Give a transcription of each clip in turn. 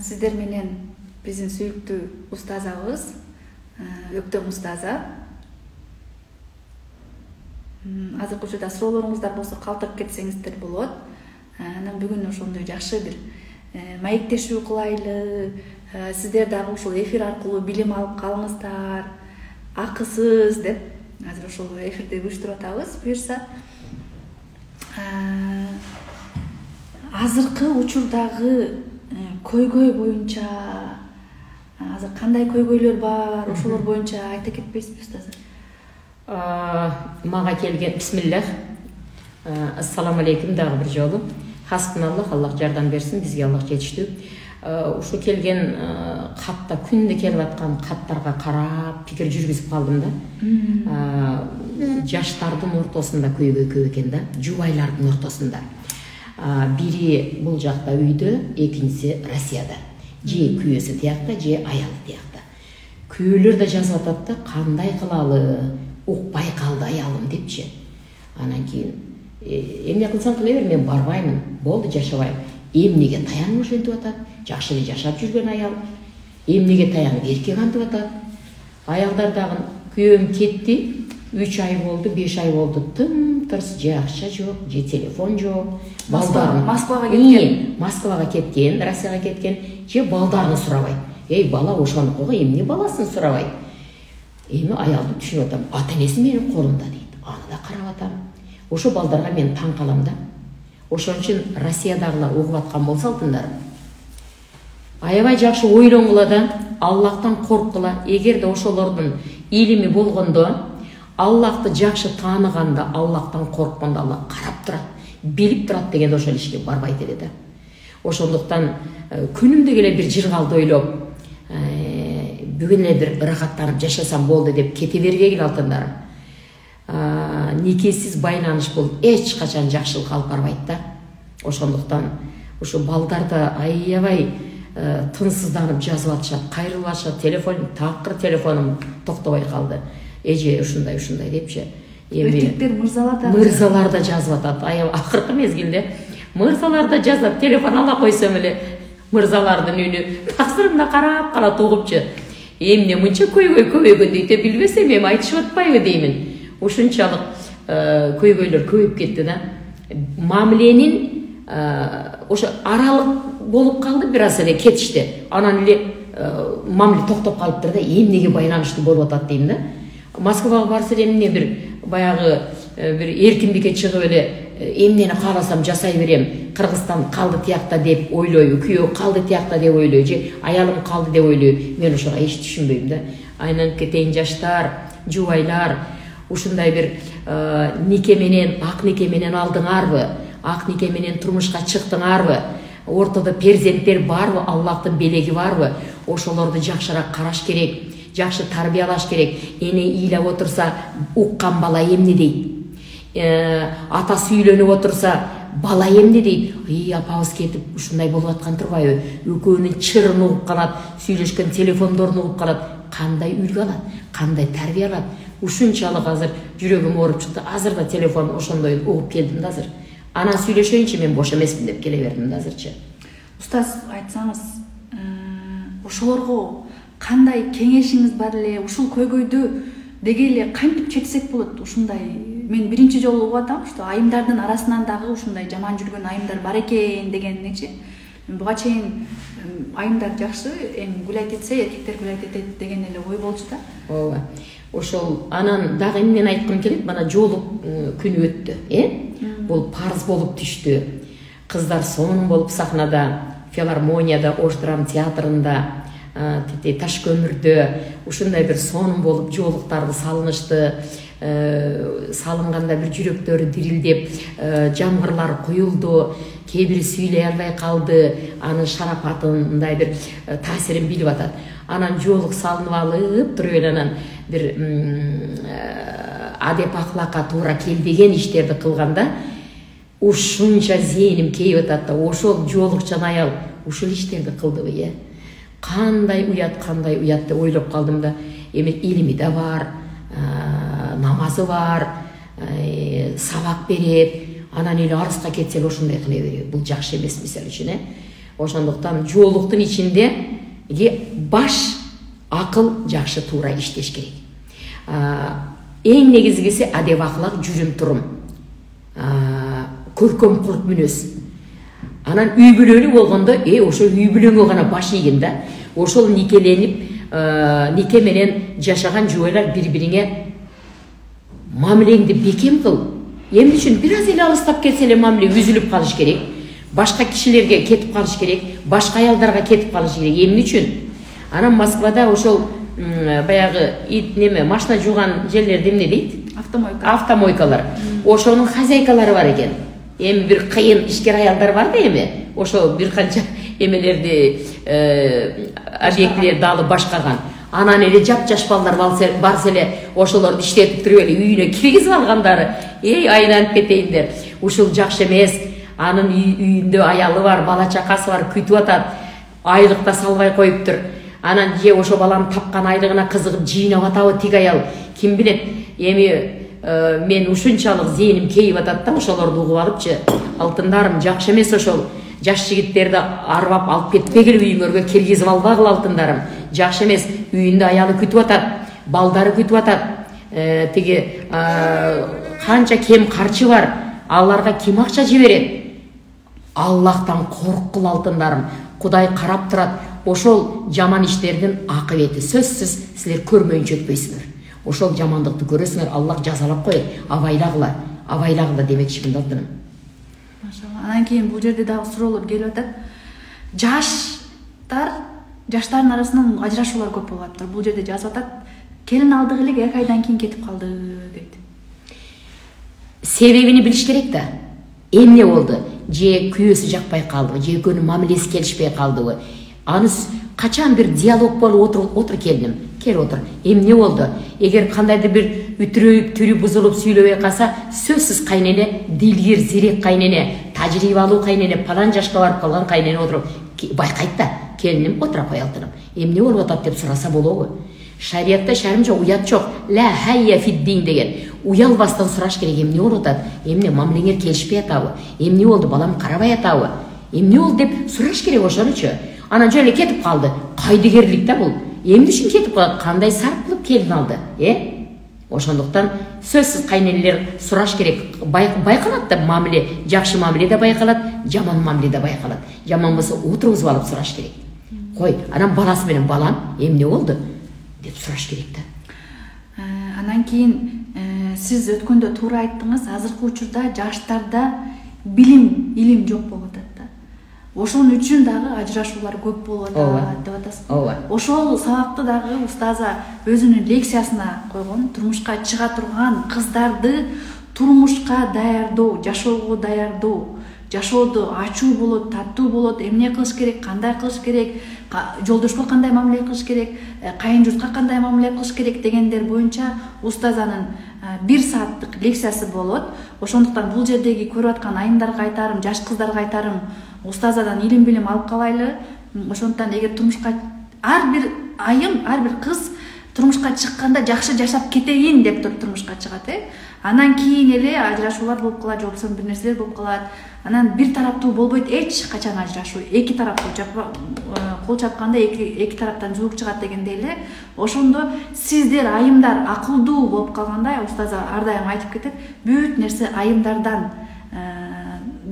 сиздер менен биздин сүйүктүү устазабыз Өктөм устаза. Азыркы учурда суроолоруңуздар болсо калтырып кетсеңиздер болот. Анан бүгүн ошондой жакшы бир маектешүү кылайлы. Сиздер дагы ушул эфир аркылуу билим алып калыңыздар. Акысыз деп азыр ошол эфирди уюштуруп атабыз. Буюрса азыркы учурдагы көйгөй боюнча азыр кандай көйгөйлөр бар, ошолор боюнча айта кетпейсизби устаз? Мага келген бисмиллах. Ассаламу алейкум дагы бир жолу. Хасбуналлах, Аллах жардам берсин, бизге Аллах жетиштүү. Ушу келген катта күндө келип аткан каттарга карап пикир жүргүзүп калдым да. Жаштардын ортосунда көйгөй көп экен да, жубайлардын ортосунда. Бири бул жакта үйдө, экинчиси Россияда. Же күйөөсү тиякта, же аялы тиякта. Күйөөлөр да жазып атат да, кандай кылалы, укпай калды аялым депчи. Анан кийин эмне кылсаң кыла бер, мен барбаймын, болду жашабайм. Эмнеге таянып ошентип атат? Жакшы эле жашап жүргөн аял. Эмнеге таянып эркек антып атат? Аялдар дагы күйөөм кетти, 3 ай болду, 5 ай болду. Тым-тырс же акча жок, же телефон жок. Балдарын Москвага кеткен. Москвага кеткен, Россияга кеткен, же балдарын сурабай. Эй, бала ошонукуга эмне баласын сурабай? Эми аялды түшүнүп атам. Ата-энеси менин колумда дейт. Аны да карап атам. Ошо балдарга мен таң калам да. Ошон үчүн Россиядагылар угуп аткан болсо алтындар. Аябай жакшы ойлоңгула да, Аллахтан корккула. Эгерде ошолордун илими болгондо, Аллахты жакшы тааныганда, Аллахтан корккондо Аллах карап турат, билип турат дегенде ошол ишке барбайт эле да. Ошондуктан күнүмдө эле бир жыргалды ойлоп, бүгүн эле бир ырахаттанып жашасам болду деп кете бергей алтындар. Никесиз байланыш бул эч качан жакшылык алып барбайт да. Ошондуктан ушу балдарда аябай тынсызданып жазып атышат, кайрылып атышат, телефон, такыр телефонум токтобой калды. Эже ушундай депчи. Эркектер мырзалар да жазып атат. Аябай акыркы мезгилде мырзалар да жазат, телефон ала койсом эле мырзалардын үнү таксырымда карап калат угупчу. Эмне мынча көйгөй дейт, билбесем эми айтышып атпайбы деймин. Ушунчалык көйгөйлөр көбөйүп кетти да. Мамиленин ошо аралык болуп калды, бир аз эле кетишти. Анан эле мамиле токтоп калыптыр да, эмнеге байланыштуу болуп атат дейм да. Москвага барса эмне бир баягы бир эркиндикке чыгып эле эмнени кааласам жасай берем. Кыргызстан калды тиякта деп ойлойбу, күйөө калды тиякта деп ойлойбу, же аялым калды деп ойлойбу. Мен ошого эч түшүнбөйм да. Айнанып кетейин жаштар, жубайлар, ушундай бир нике менен, ак нике менен алдыңарбы? Ак нике менен турмушка чыктыңарбы? Ортодо перзенттер барбы? Аллахтын белеги барбы? Ошолорду жакшыраак караш керек, жакшы тарбиялаш керек. Эне ыйлап отурса, уккан бала эмне дейт? Атасы үйлөнүп отурса, бала эмне дейт? Апабыз кетип ушундай болуп аткан турбайбы? Экөөнүн чырын угуп калат, сүйлөшкөн телефондорун угуп калат. Кандай үлгү алат? Кандай тарбия алат? Ушунчалык азыр жүрөгүм ооруп чыкты. Азыр да телефон ошондой угуп келдим да азыр. Анан сүйлөшөйүнчү, мен бош эмесмин деп келе бердим да азырчы. Устаз, айтсаңыз, ошолорго кандай кеңешиңиз бар эле? Ушул көйгөйдү деге эле кантип чечсек болот? Ушундай мен биринчи жолу угуп атам, что айымдардын арасынан дагы ушундай жаман жүргөн айымдар бар экен дегенничи. Буга чейин айымдар жакшы, эми гулайт этсе, эркектер гулайт этет деген эле ой болчу да. Ооба. Ошол анан дагы эмнени айткым келет, мана жоолук күнү өттү, бул парз болуп түштү. Кыздар сонун болуп сахнада, филармонияда, Ош драма театрында, Таш көмүрдө ушундай бир сонун болуп жоолуктарды салынышты. Салынганда бир жүрөктөрү дирилдеп, жамгырлар куюлду, кээ бири сүйлөй албай калды, анын шарапатындай бир таасирин билип атат. Анан жоолук салынып алып туруп эле анан бир адеп ахлакка туура келбеген иштерди кылганда ушунча зээним кейип атат да, ошол жоолукчан аял ушул иштерди кылдыбы, кандай уят деп ойлоп калдым да. Эми илими да бар, намазы бар, сабак берет, анан эле арызга кетсе эле ошондой кыла берет. Бул жакшы эмес, мисалы үчүн. Ошондуктан жоолуктун ичинде баш, акыл жакшы туура иштеш керек. Эң негизгиси адеп акылак, жүрүм турум, көркөм кулк мүнөз. Анан үй бүлөлүү болгондо ошо үй бүлөңө гана баш ийгин да. Ошол никеленип, нике менен жашаган жубайлар бири-бириңе мамилеңди бекем кыл. Эмне үчүн бир аз эле алыстап кетсе эле мамиле үзүлүп калыш керек. Башка кишилерге кетип калыш керек, башка аялдарга кетип калыш керек. Эмне үчүн? Анан Москвада ошол баягы машина жууган жерлерди эмне дейт? Автомойкалар. Ошонун хозяйкалары бар экен. Эми бир кыйын ишкер аялдар бар да эми. Ошо бир канча эмелерди, объектилерди алып башкарган. Анан эле жап-жаш балдар барса эле ошолорду иштетип туруп эле үйүнө киргизип алгандары. Айланып кетейиндер. Ушул жакшы эмес. Анын үйүндө аялы бар, бала чакасы бар, күтүп атат. Айлык да салбай коюптур. Анан же ошо баланын тапкан айлыгына кызыгып жыйнап атабы тиг аял. Ким билет? Эми мен ушунчалык зээним кейип атат да ошолорду угуп алыпчы. Алтындарым, жакшы эмес ошол. Жаш жигиттерди арбап алып кетпегил үйүңөргө, киргизип албагыл алтындарым. Жакшы эмес. Үйүндө аялы күтүп атат, балдары күтүп атат. Тиги канча кем карчы бар. Аларга ким акча жиберет? Аллахтан корккул алтындарым. Кудай карап турат. Ошол жаман иштердин акыбети сөзсүз силер көрмөйүнчө өтпөйсүңөр. Ошол жамандыкты көрөсүңөр, Аллах жазалап коет. Абайлагыла демекчимин алтыным. Машалла. Анан кийин бул жерде дагы суроолор келип атат. Жаштардын арасынан ажырашуулар көп болуп атат. Бул жерде жазып атат. Келин алдык эле 2 айдан кийин кетип калды дейт. Себебини билиш керек да. Эмне болду? Же күйөөсү жакпай калдыбы, же экөөнүн мамилеси келишпей калдыбы? Аныс качан бир диалог болуп отур келиним. Кел отур. Эмне болду? Эгер кандайдыр бир үтүрөйүп, түрү бузулуп сүйлөбөй калса, сөзсүз кайнене, дилгир, зирек кайнене, тажрыйбалуу кайнене, палан жашка барып калган кайнене отуруп байкайт да. Келиним отура кой алтыным. Эмне болуп атат деп сураса болобу? Шариятта шарым жок, уят жок. Ла хайя фиддин деген. Уялбастан сураш керек. Эмне болуп атат? Эмне мамилеңер келишпей атабы? Эмне болду? Балам карабай атабы? Эмне болду деп сураш керек ошонучу. Анан жөн эле кетип калды. Кайдыгерлик да бул. Эмне үчүн кетип калат? Кандай сарп кылып келин алды? Ошондуктан сөзсүз кайнелер сураш керек. Байкалат да мамиле, жакшы мамиле да байкалат, жаман мамиле да байкалат. Жаман болсо отургузуп алып сураш керек. Кой, анан баласы менен балам эмне болду деп сураш керек да. Анан кийин сиз өткөндө туура айттыңыз, азыркы учурда жаштарда илим жок болуп атат да. Ошон үчүн дагы ажырашуулар көп болуп атат деп атасыз. Ошол сабакты дагы устаза өзүнүн лекциясына койгон, турмушка чыга турган кыздарды турмушка даярдоо, жашоого даярдоо, жашоодо ачуу болот, таттуу болот, эмне кылыш керек, кандай кылыш керек, жолдошко кандай мамиле кылыш керек, кайын журтка кандай мамиле кылыш керек дегендер боюнча устазанын 1 сааттык лекциясы болот. Ошондуктан бул жердеги көрүп аткан айымдарга айтарым, жаш кыздарга айтарым, устазадан илим билим алып калайлы. Ошондуктан эгер турмушка ар бир айым, ар бир кыз турмушка чыкканда жакшы жашап кетейин деп туруп турмушка чыгат, Анан кийин эле ажырашуулар болуп калат, же болбосо бир нерселер болуп калат. Анан бир тараптуу болбойт эч качан ажырашуу. Эки тарап кол чапканда эки тараптан жуук чыгат дегендей эле. Ошондо сиздер айымдар акылдуу болуп калганда, устаза ар дайым айтып кетет, бүт нерсе айымдардан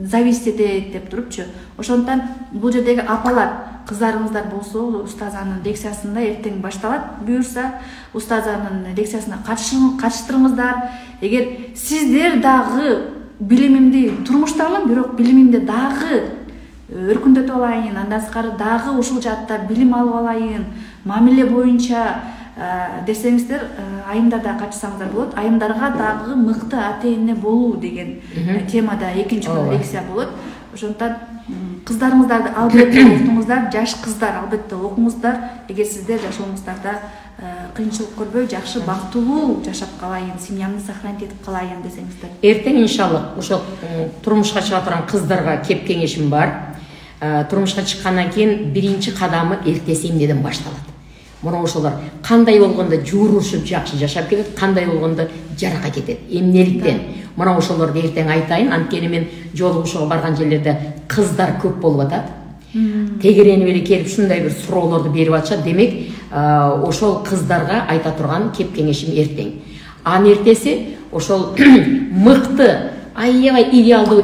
зависит этет деп турупчу. Ошондуктан бул жердеги апалар, кыздарыңыздар болсо, устазанын лекциясында эртең башталат. Буюрса, устазанын лекциясына катыштырыңыздар. Эгер сиздер дагы билимимди турмуштамын, бирок билимимди дагы өркүндөтүп алайын, андан сырткары дагы ушул жаатта билим алып алайын, мамиле боюнча десеңиздер, айымдарда катышсаңыздар болот. Айымдарга дагы мыкты ата-эне болуу деген темада экинчи лекция болот. Ошондуктан кыздарыңыздарды албетте окутуңуздар, жаш кыздар албетте окуңуздар. Эгер сиздер жашооңуздарда кыйынчылык көрбөй, жакшы бактылуу жашап калайын, семьямды сохранить этип калайын десеңиздер. Эртең иншалла ошол турмушка чыга турган кыздарга кеп кеңешим бар. Турмушка чыккандан кийин биринчи кадамы эртеси эмнеден башталат. Мына ошолор кандай болгондо жуурушуп жакшы жашап кетет, кандай болгондо жарака кетет. Эмнеликтен? Мына ошолорду эртең айтайын. Анткени мен жолугушууга барган жерлерде кыздар көп болуп атат. тегеренип эле келип ушундай бир суроолорду берип атышат. Демек ошол кыздарга айта турган кеп кеңешим эртең. Анын эртеси ошол мыкты, аябай идеалдуу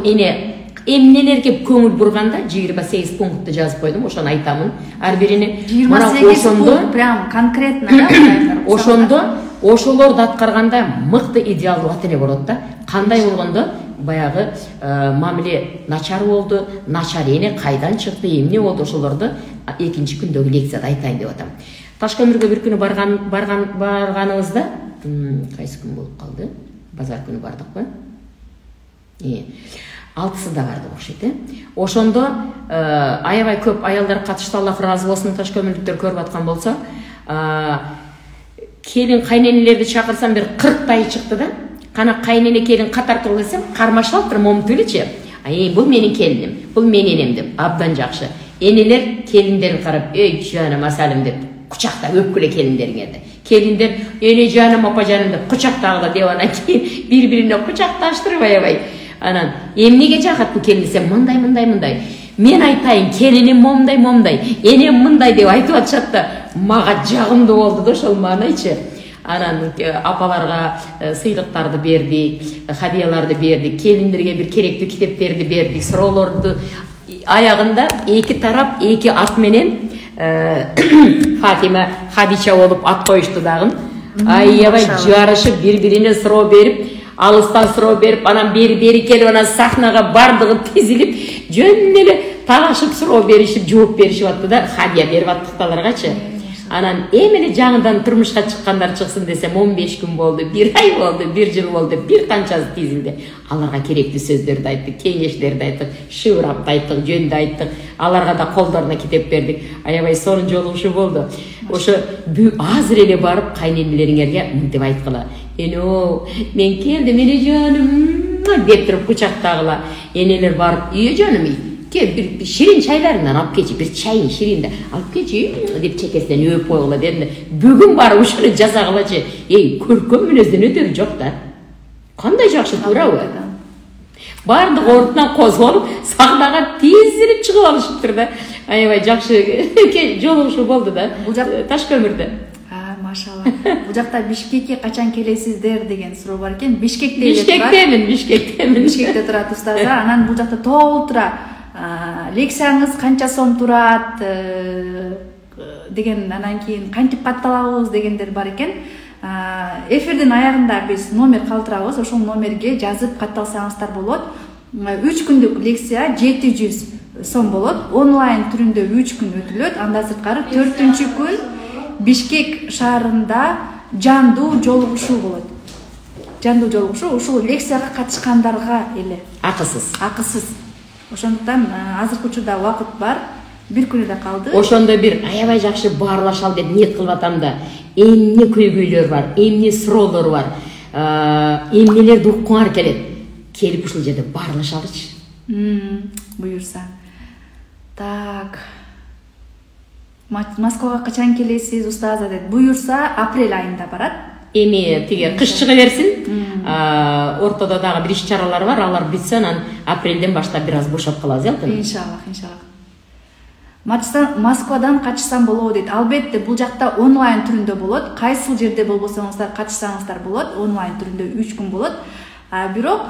эмнелер кеп көңүл бурганда 28 пунктты жазып койдум, ошону айтамын. Ар бирини 28 пункт прям конкретно, да? Ошондо ошолорду аткарганда мыкты идеалдуу ата эне болот да. Кандай болгондо баягы мамиле начар болду, начар эне кайдан чыкты, эмне болду, ошолорду экинчи күндөгү лекцияда айтайын деп атам. Ташкөмүргө бир күнү барганыбызда, кайсы күн болуп калды? Базар күнү бардыкпы? 6-сында бардык окшойт. Ошондо аябай көп аялдар катышты, Аллах ыраазы болсун, ташкөмүрлүктөр көрүп аткан болсо, келин кайненелерди чакырсам бир 40 чыкты да. Кана кайнене келин катар туруп десем, кармашып туруп момунтип элечи. Бул менин келиним, бул менин энем деп, абдан жакшы. Энелер келиндерин карап, "Эй, жаным, асалым" деп кучактап өпкүлө келиндериңерди. Келиндер, "Эне жаным, апа жаным" деп кучактагыла деп анан кийин бири-бирине кучакташтырып аябай. Анан эмнеге жагат бул келин десем, мындай. Мен айтайын, келиним момундай, энем мындай деп айтып атышат да, мага жагымдуу болду да ошол маанайчы. Анан апаларга сыйлыктарды бердик, хадияларды бердик, келиндерге бир керектүү китептерди бердик, суроолорду аягында эки тарап эки ат менен Фатима, Хадича болуп ат коюшту дагы. Аябай жарышып бири-бирине суроо берип, алыстан суроо берип, анан бери келип, анан сахнага бардыгы тизилип, жөн эле талашып суроо беришип, жооп беришип атты да, хадия берип аттык аларгачы. Анан эмеле жаңыдан турмушка чыккандар чыксын десем, 15 күн болду, 1 ай болду, 1 жыл болду, бир канчасы тизилди. Аларга керектүү сөздөрдү айттык, кеңештерди айттык, шыбырапты айттык, жөндү айттык. Аларга да колдоруна китеп бердик. Аябай сонун жолугушуу болду. Ошо азыр эле барып кайненелериңерге мынтип айткыла. "Эне, мен келдим, эне жаным" деп туруп кучактагыла. Энелер барып, "Ие жаным, кел бир ширин чайларыңдан алып келчи, бир чайын ширинде алып келчи" деп чекесинен өп койгула дедим. Бүгүн барып ушуну жасагылачы. Көркөм мүнөздөн өтөрү жок да. Кандай жакшы, туурабы? Бардык ордунан козголуп, сахнага тизилип чыгып алышыптыр да. Аябай жакшы жолугушуу болду да. Ташкөмүрдө. Машалла. Бул жакта Бишкекке качан келесиздер деген суроо бар экен. Бишкекте Бишкектемин. Бишкекте турат устазы. Анан бул жакта толтура лекцияңыз канча сом турат деген, анан кийин кантип катталабыз дегендер бар экен. Эфирдин аягында биз номер калтырабыз, ошол номерге жазып катталсаңыздар болот. 3 күндүк лекция 700 сом болот. Онлайн түрүндө 3 күн өтүлөт. Андан сырткары 4-күн Бишкек шаарында жандуу жолугушуу болот. Жандуу жолугушуу ушул лекцияга катышкандарга эле. Акысыз. Ошондуктан азыркы учурда убакыт бар. 1 күн эле калды. Ошондо бир аябай жакшы баарлашалы деп ниет кылып атам да. Эмне көйгөйлөр бар, эмне суроолор бар, эмнелерди уккуңар келет. Келип ушул жерде баарлашалычы. Буюрса. Так. Москвага качан келесиз устаза деп. Буюрса апрель айында барат. Эми тиги кыш чыга берсин. Ортодо дагы бир иш-чаралар бар, алар бүтсө анан апрелден баштап бир аз бошоп калабыз, иншаллах. Москвадан качсам болобу дейт. Албетте бул жакта онлайн түрүндө болот. Кайсыл жерде болбосоңуздар качсаңыздар болот. Онлайн түрүндө 3 күн болот. Бирок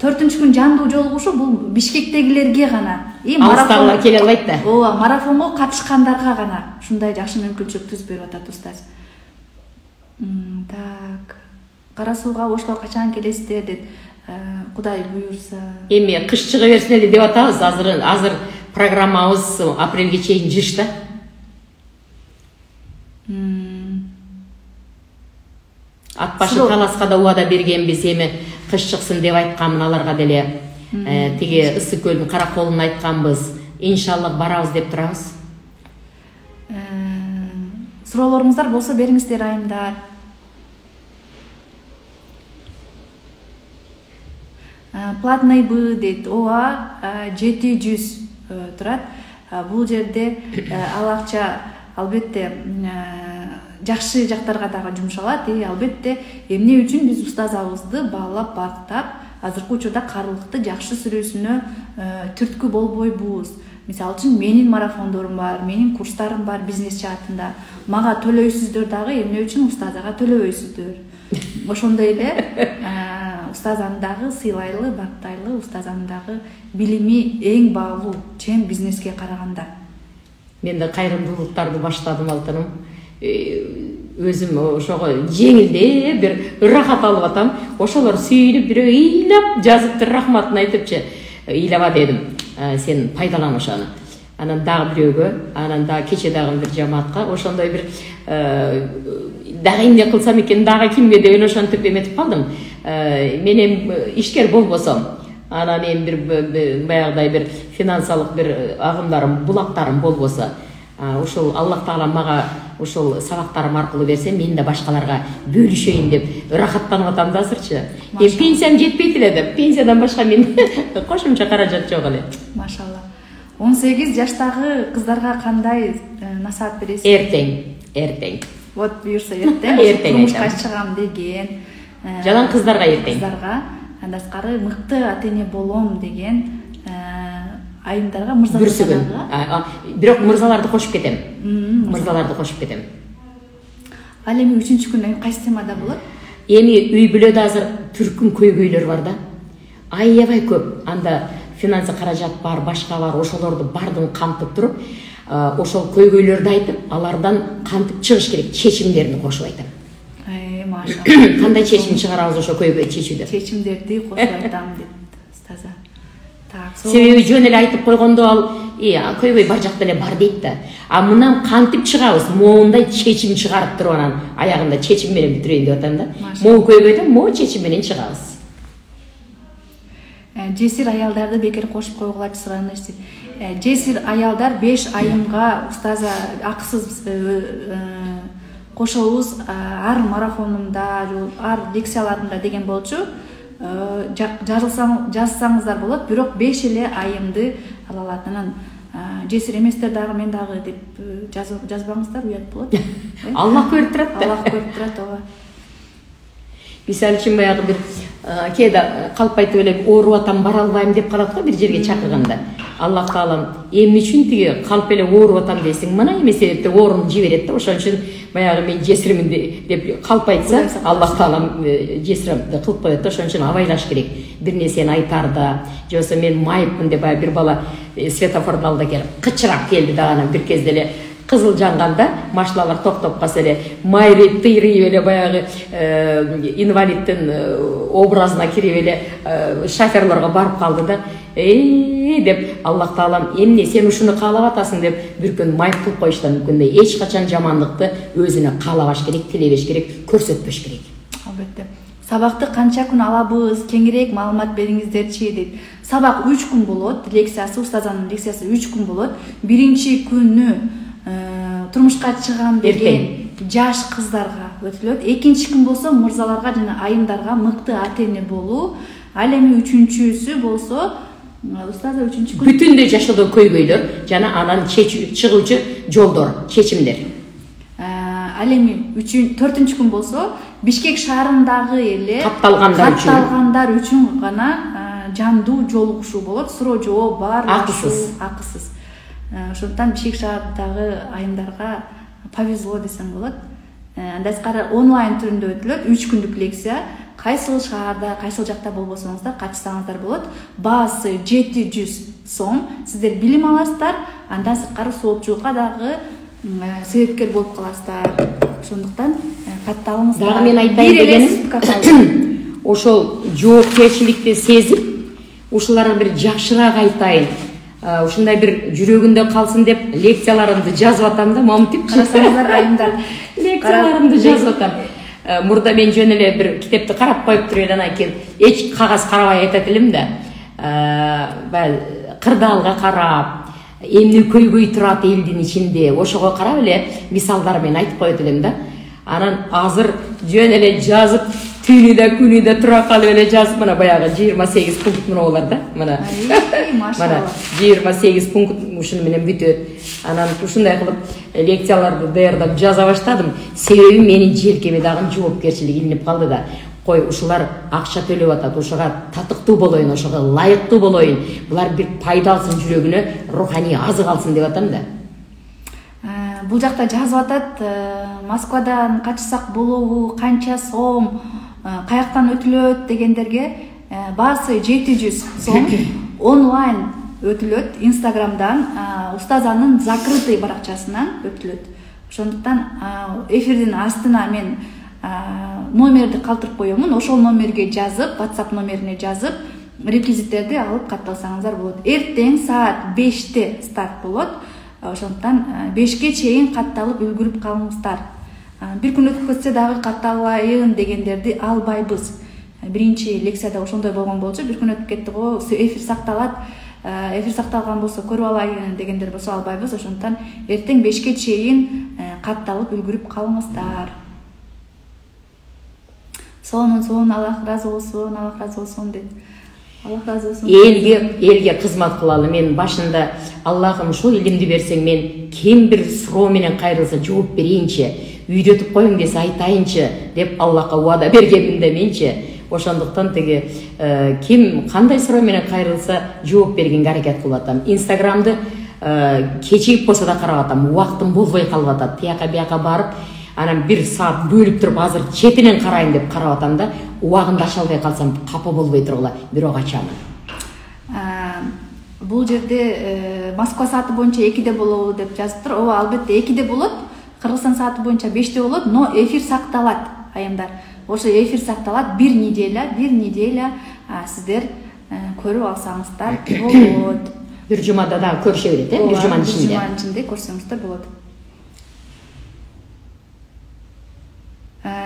4-күн жандуу жолугушуу бул Бишкектегилерге гана. Алыстагылар келе албайт да. Ооба, марафонго катышкандарга гана ушундай жакшы мүмкүнчүлүк түзүп берип атат устаз. Так. Кара Сууга Ошко качан келесиздер дейт. Кудай буйрса. Эми кыш чыга берсин эле деп атабыз. Азыр программабыз апрелге чейин жышта. Ат башы таласка да убада бергенбиз, эми кыш чыксын деп айтканмын аларга деле. Тиги Ысык көлдүн караколун айтканбыз. Иншаллах барабыз деп турабыз. Суроолоруңуздар болсо бериңиздер айымдар. Платный бы дейт. Ооба, 700 турат. Бул жерде ал акча албетте жакшы жактарга дагы жумшалат. Албетте эмне үчүн биз устазыбызды баалап бактап азыркы учурда каарылыкты жакшы сүрүүсүнө түрткү болбойбуз. мисалы үчүн менин марафондорум бар, менин курстарым бар бизнес жаатында. Мага төлөйсүздөр дагы эмне үчүн устазага төлөбөйсүздөр? Ошондой эле устазанын дагы сыйлайлы, бактайлы, устазанын дагы билими эң баалуу чен бизнеске караганда. Мен да кайрымдуулуктарды баштадым алтыным. Өзүм ошого жеңилдеп бир ырахат алып атам. Ошолор сүйүнүп бирөө ыйлап жазыптыр, рахматын айтыпчы. Ыйлаба дедим. Сен пайдалан ошону. Анан дагы бирөөгө, анан дагы кече дагы бир жамаатка ошондой бир дагы эмне кылсам экен, дагы кимге деп эле ошентип эметип калдым. Мен эми ишкер болбосом, анан эми бир баягыдай бир финансалык бир агымдарым, булактарым болбосо, ушул Аллах Таала мага ушул сабактарым аркылуу берсе, мен да башкаларга бөлүшөйүн деп ырахаттанып атам да азырчы. Эми пенсиям жетпейт эле деп, пенсиядан башка мен кошумча каражат жок эле. Машалла. 18 жаштагы кыздарга кандай насаат бересиз? Эртең. Вот буюрса эртең турмушка чыгам деген. Жалаң кыздарга эртең. Кыздарга андан тышкары мыкты ата-эне болом деген айымдарга, мырзаларга. Бирок мырзаларды кошуп кетем. Ал эми 3-күн күнү кайсы темада болот? Эми үй бүлөдө азыр түркүн көйгөйлөр бар да. Аябай көп. Анда финансы каражат бар, башка бар, ошолорду бардын камтып туруп, ошол көйгөйлөрдү айтып, алардан кантип чыгыш керек, чечимдерин кошуп айтам. Машалла. Кандай чечим чыгарабыз ошо көйгөй чечүүдө? Чечимдерди кошуп айтам деп устаза. Себеби жөн эле айтып койгондо ал көйгөй бар жакта эле бар дейт да. А мындан кантип чыгабыз? Моундай чечим чыгарып туруп анан аягында чечим менен бүтүрөйүн деп атам да. Могу көйгөйдөн могу чечим менен чыгабыз. Жесир аялдарды бекер кошуп койгулачы сураныш дейт. Жесир аялдар 5 айымга устаза акысыз кошобуз ар марафонумда, ар лекцияларымда деген болчу. Жазсаңыздар болот, бирок 5 эле айымды ала алат. Анан жесир эместер дагы мен дагы деп жазбаңыздар, уят болот. Аллах көрүп турат да. Аллах көрүп турат, ооба. Мисалы үчүн баягы бир кээде калп айтып эле ооруп атам, бара албайм деп калат го бир жерге чакырганда. Аллах Таалам эмне үчүн тиги калп эле ооруп атам дейсиң, мына эме себептен ооруну жиберет да. Ошон үчүн баягы мен жесирмин деп калп айтса, Аллах Таалам жесиримди кылып коет да. Ошон үчүн абайлаш керек. Бир нерсени айтарда, же болбосо мен майыпмын деп бир бала светофордун алдына келип кычырап келди да, анан бир кезде эле кызыл жанганда машиналар токтоп калса эле майрып тыйрып эле баягы инвалидтин образына кирип эле шоферлорго барып калды да. Деп Аллах Таалам эмне сен ушуну каалап атасың деп бир күн майып кылып коюштан мүмкүн. Эч качан жамандыкты өзүнө каалабаш керек, тилебеш керек, көрсөтпөш керек. Албетте. Сабакты канча күн алабыз? Кеңирээк маалымат бериңиздерчи дейт. Сабак 3 күн болот, лекциясы, устазанын лекциясы 3 күн болот. Биринчи күнү турмушка чыгам деген жаш кыздарга өтүлөт. Экинчи күн болсо мырзаларга жана айымдарга мыкты ата-эне болуу. Ал эми үчүнчүсү болсо устаза 3-күн бүтүндөй жашоодо көйгөйлөр жана анан чыгуучу жолдор, чечимдер. Ал эми 4-күн болсо Бишкек шаарындагы эле катталгандар үчүн гана жандуу жолугушуу болот. Суроо жооп бар, акысыз. Ошондуктан Бишкек шаарындагы айымдарга повезло десем болот. Андан тышкары онлайн түрүндө өтүлөт, 3 күндүк лекция. Кайсыл шаарда, кайсыл жакта болбосоңуздар катышсаңыздар болот. Баасы 700 сом. Сиздер билим аласыздар, андан сырткары соопчулукка дагы себепкер болуп каласыздар. Ошондуктан катталыңыздар. Дагы мен айтайын дегеним, ошол жоопкерчиликти сезип, ушуларга бир жакшыраак айтайын. Ушундай бир жүрөгүндө калсын деп лекцияларымды жазып атам да, момтип карасаңыздар айымдар. Лекцияларымды жазып атам. Мурда мен жөн эле бир китепти карап коюп туруп эле анан кийин эч кагаз карабай айтат элем да. Кырдаалга карап, эмне көйгөй турат элдин ичинде, ошого карап эле мисалдар менен айтып коет элем да. Анан азыр жөн эле жазып, түнү да күнү да тура калып эле жазып, мына баягы 28 пункт болар да. Мына 28 пункт ушуну менен бүтөт. Анан ушундай кылып лекцияларды даярдап жаза баштадым. Себеби менин желкеме дагы жоопкерчилик илинип калды да. кой ушулар акча төлөп атат, ошого татыктуу болоюн, ошого ылайыктуу болоюн, булар бир пайда алсын, жүрөгүнө руханий азык алсын деп атам да. Бул жакта жазып атат, Москвадан качсак болобу, канча сом, каяктан өтүлөт дегендерге баасы 700 сом онлайн өтүлөт. Инстаграмдан Устазанын закрытый баракчасынан өтүлөт. Ошондуктан эфирдин астына мен номерди калтырып коёмун. Ошол номерге жазып, WhatsApp номерине жазып, реквизиттерди алып катталсаңыздар болот. Эртең саат 5-те старт болот. Ошондуктан 5ке чейин катталып үлгүрүп калыңыздар. Бир күн өтүп кетсе дагы катталайын дегендерди албайбыз. Биринчи лекцияда ошондой болгон болчу. Бир күн өтүп кетти го, эфир сакталат. Эфир сакталган болсо көрүп алайын дегендер болсо албайбыз. Ошондуктан эртең 5ке чейин катталып үлгүрүп калыңыздар. Сонун Аллах разы болсун, Аллах разы болсун дейт. Аллах разы болсун. Элге кызмат кылалы. Мен башында Аллахым ушул илимди берсең, мен ким бир суроо менен кайрылса жооп берейинчи, үйрөтүп коюң десе айтайынчы деп Аллахка убада бергенмин да менчи. Ошондуктан теги ким кандай суроо менен кайрылса жооп бергенге аракет кылып атам. Инстаграмды кечигип болсо да карап атам. Убактым болбой калып атат. Тияка бияка барып, анан бир саат бөлүп туруп азыр четинен карайын деп карап атам да, убагымды ача албай калсам капа болбой тургула, бирок ачамын. Бул жерде Москва сааты боюнча 2-де болобу деп жазыптыр. Ооба, албетте 2-де болот. Кыргызстан сааты боюнча 5-те болот, но эфир сакталат, айымдар. Ошо эфир сакталат бир неделя сиздер көрүп алсаңыздар болот. Бир жумада да көрүшө берет, бир жуманын ичинде. Бир жуманын ичинде көрсөңүздөр болот.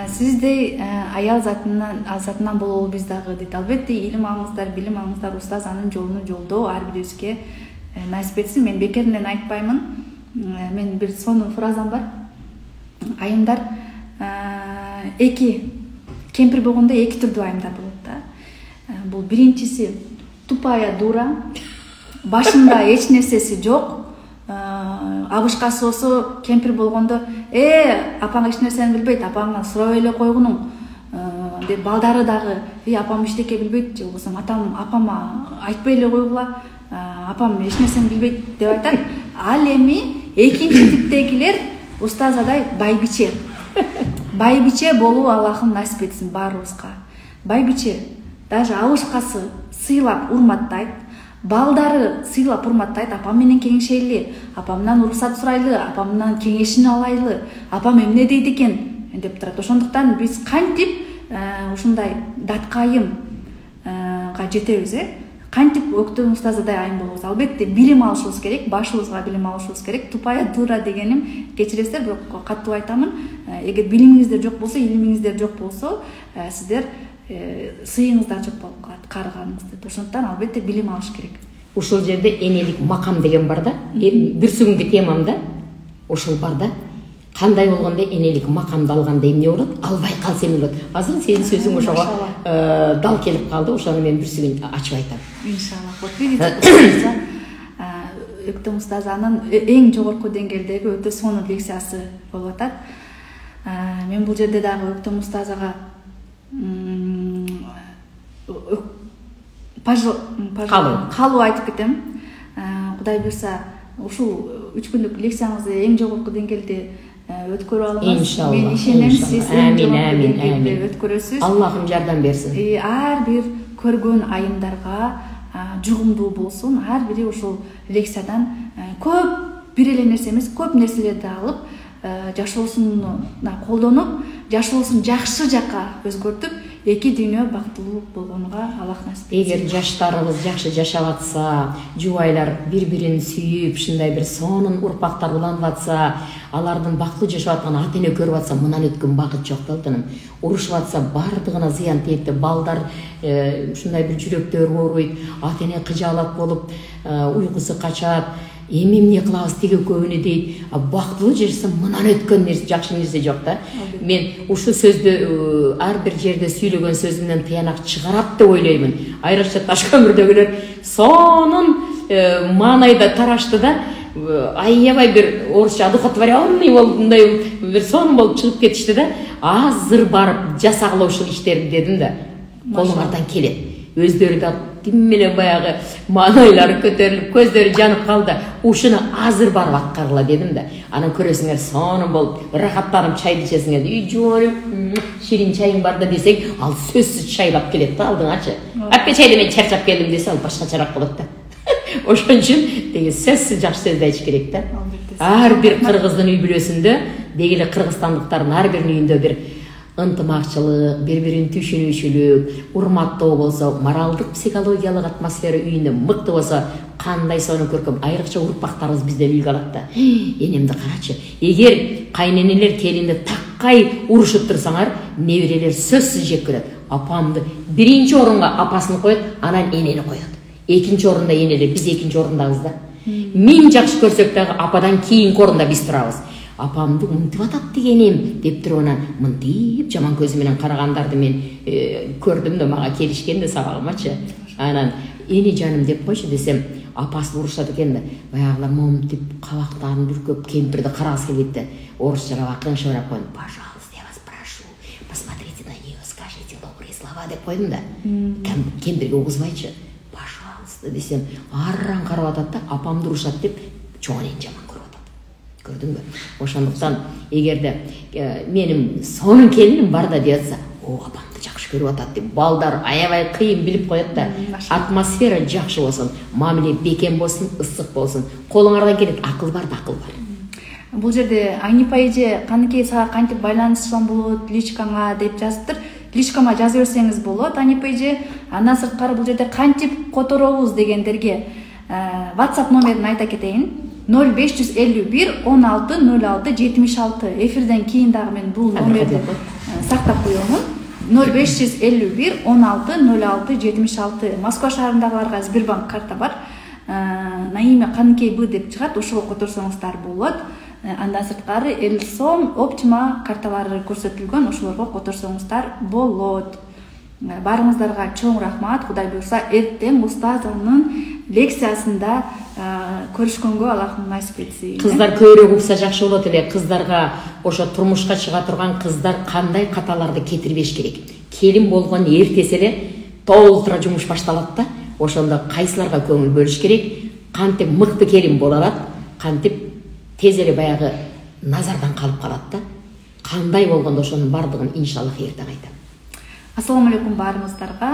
Сиздей аял затынан болобу биз дагы дейт. Албетте илим алыңыздар, билим алыңыздар, Устазанын жолуну жолдоо ар бирибизге насип этсин. Мен бекеринен айтпаймын. Мен бир сонун фразам бар. Айымдар эки кемпир болгондо эки түрдүү айымдар болот да. Бул биринчиси тупая дура, башында эч нерсеси жок. Абышкасы болсо кемпир болгондо апаң эч нерсени билбейт, апаңдан сурап эле койгунуң деп, балдары дагы апам эчтеке билбейт же болбосо апама айтпай эле койгула, апам эч нерсени билбейт деп айтат. Ал эми экинчи типтегилер Устазадай байбиче. Байбиче болуу Аллахым насип этсин баарыбызга. Байбиче даже абышкасы сыйлап урматтайт, балдары сыйлап урматтайт. Апам менен кеңешели, апамдан уруксат сурайлы, апамдан кеңешин алайлы, апам эмне дейт экен деп турат. Ошондуктан биз кантип ушундай даткайымга жетебиз, кантип Өктөм Устазадай айым болобуз? Албетте билим алышыбыз керек, башыбызга билим алышыбыз керек. Тупая дура дегеним кечиресиздер, бирок каттуу айтамын. Эгер билимиңиздер жок болсо, илимиңиздер жок болсо, сиздер сыйыңыздар жок болуп калат, карыганыңызды. Ошондуктан албетте билим алыш керек. Ушул жерде энелик макам деген бар да. Бир бүгүнкү темам да ушул бар да. Кандай болгондо энелик макамды алганда эмне болот? Албай калса эмне болот? Азыр сенин сөзүң ошого дал келип калды. Ошону мен бир сүгүн ачып айтам. Иншаллах. Вот видите, Өктөм Устазанын эң жогорку деңгээлдеги өтө сонун лекциясы болуп атат. Мен бул жерде дагы Өктөм Устазага калуу айтып кетем. Кудай буйрса, ушул 3 күндүк лекцияңызды эң жогорку деңгээлде өткөрүп алыңыз. Мен ишенем, сиз эң жогорку деңгээлде өткөрөсүз. Аллахым жардам берсин. Ар бир көргөн айымдарга жугумдуу болсун. Ар бири ушул лекциядан көп бир эле нерсе эмес, көп нерселерди алып, жашоосуна колдонуп, жашоосун жакшы жакка өзгөртүп, эки дүйнө бактылуу болгонуга Аллах насип этсин. Эгер жаштарыбыз жакшы жашап атса, жубайлар бири-бирин сүйүп, ушундай бир сонун урпактар уланып атса, алардын бактылуу жашап аткан ата эне көрүп атса, мындан өткөн багыт жок да тыным. Урушуп атса, бардыгына зыян тийет. Балдар ушундай бир жүрөктөрү ооруйт, ата эне кыжаалат болуп, уйкусу качат. Эмне кылабыз тиги көбүнө дейт. Бактылуу жашаса мындан өткөн нерсе, жакшы нерсе жок да. Мен ушул сөздү ар бир жерде сүйлөгөн сөзүмдөн тыянак чыгарат деп ойлоймун. Айрыкча таш көмүрдөгүлөр сонун маанайда тарашты да. Аябай бир орусча одухотворенный болуп, мындай бир сонун болуп чыгып кетишти да. азыр барып жасагыла ушул иштерди дедим да, колуңардан келет. Өздөрү да ким менен баягы маанайлары көтөрүлүп, көздөрү жанып калды. Ушуну азыр барып аткаргыла дедим да. Анан көрөсүңөр сонун болуп, рахаттанып чайды ичесиңер. Үй жоонум, ширин чайың бар да десең, ал сөзсүз чайлап келет да алдыңачы. Аппе чайды мен чарчап келдим десе, ал башкачараак болот да. Ошон үчүн деги сөзсүз жакшы сөздү айтыш керек да. Ар бир кыргыздын үй бүлөсүндө, деги эле кыргызстандыктардын ар биринин үйүндө бир ынтымакчылык, бири-бирин түшүнүүчүлүк, урматтоо болсо, моралдык, психологиялык атмосфера үйүндө мыкты болсо, кандай сонун көркөм. Айрыкча урпактарыбыз бизден үлгү алат да. Энемди карачы. Эгер кайненелер келинди таккай урушуп турсаңар, неберелер сөзсүз жек көрөт. Апамды биринчи орунга апасын коет, анан энени коет. Экинчи орунда энелер, биз экинчи орундабыз да. Мен жакшы көрсөк дагы ападан кийинки орунда биз турабыз. Апамды мынтип атат дегенем деп туруп анан мынтип жаман көзү менен карагандарды мен көрдүм да, мага келишкен да сабагымачы. Анан эни жаным деп койчу десем, апасы урушат экен да, баягылар момтип кабактарын бүркөп кемпирди карагысы келет да, орусча кыңшырап койдум. Пожалуйста, я вас прошу, посмотрите на нее, скажите добрые слова деп койдум да. Кемпирге угузбайчы. Пожалуйста десем, арран карап атат да, апамды урушат деп чоңен жаман көрүп атат. Көрдүңбү? Ошондуктан эгерде менин сонун келиним бар да дейатса, о, апамды жакшы көрүп атат деп балдар аябай кыйын билип коет да. Атмосфера жакшы болсун, мамиле бекем болсун, ысык болсун. Колуңардан келет, акыл бар да, акыл бар. Бул жерде Айнипа эже каныкей сага кантип байланышсам болот, личкаңа деп жазыптыр. Личкама жаза берсеңиз болот, Айнипа эже. Андан сырткары бул жерде кантип которобуз дегендерге WhatsApp номерин айта кетейин. 0551 16 06 76. Эфирден кийин дагы мен бул номерди сактап коёмун. 0551 16 06 76. Москва шаарындагыларга Сбербанк карта бар. Наиме Каныкей Б деп чыгат, ошого которсоңуздар болот. Андан сырткары Элсон, Оптима карталары көрсөтүлгөн, ошолорго которсоңуздар болот. Барыңыздарга чоң рахмат. Кудай буйрса, эртең устазанын лекциясында көрүшкөнгө Аллахым насип этсин. Кыздар көбүрөөк укса жакшы болот эле. Кыздарга ошо турмушка чыга турган кыздар кандай каталарды кетирбеш керек. Келин болгон эртеси эле толтура жумуш башталат да. Ошондо кайсыларга көңүл бөлүш керек, кантип мыкты келин боло алат, кантип тез эле баягы назардан калып калат да. Кандай болгондо ошонун бардыгын иншаллах эртең айтам. Ассаламу алейкум барыңыздарга.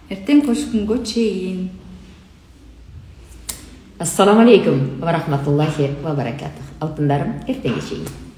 Эртең көрүшкөнгө чейин. Ассаламу алейкум ва рахматуллахи ва баракатух. Алтындарым, эртеңге чейин.